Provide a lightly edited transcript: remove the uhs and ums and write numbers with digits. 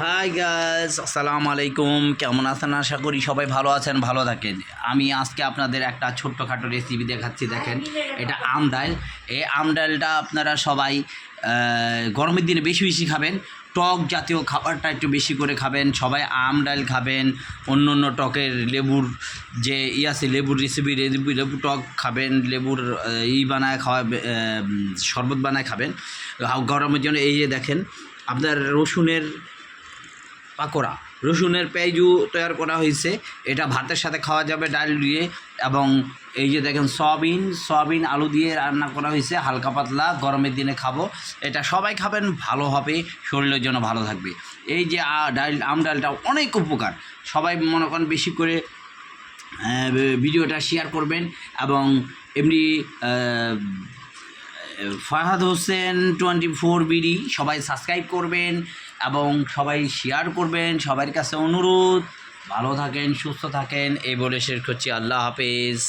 Hi guys, আসসালামু আলাইকুম। কেমন আছেন? আশা করি সবাই ভালো আছেন, ভালো থাকেন। আমি আজকে আপনাদের একটা ছোট্টখাটো রেসিপি দেখাচ্ছি। দেখেন, এটা আম ডাল। এই আম ডালটা আপনারা সবাই গরমের দিনে বেশি বেশি খাবেন। টক জাতীয় খাবারটা একটু বেশি করে খাবেন। সবাই আম ডাল খাবেন, অন্য অন্য টকের লেবুর যে আছে, লেবুর রেসিপি, লেবু টক খাবেন, লেবুর বানায় খাওয়া, শরবত বানায় খাবেন গরমের জন্য। এই যে দেখেন, আপনার রসুনের পাকোড়া, রসুনের পেঁয়াজু তৈরি করা হয়েছে। এটা ভাতের সাথে খাওয়া যাবে ডাল দিয়ে। এবং এই যে দেখেন, সয়াবিন আলু দিয়ে রান্না করা হয়েছে, হালকা পাতলা, গরমের দিনে খাবো। এটা সবাই খাবেন, ভালো হবে, শরীরের জন্য ভালো থাকবে। এই যে আম ডালটা অনেক উপকার। সবাই মনে করেন বেশি করে ভিডিওটা শেয়ার করবেন। এবং এমনি ফাহাদ হোসেন 24 বিডি সবাই সাবস্ক্রাইব করবেন এবং সবাই শেয়ার করবেন। সবার কাছে অনুরোধ, ভালো থাকেন, সুস্থ থাকেন, এই বলে শেষ করছি। আল্লাহ হাফেজ।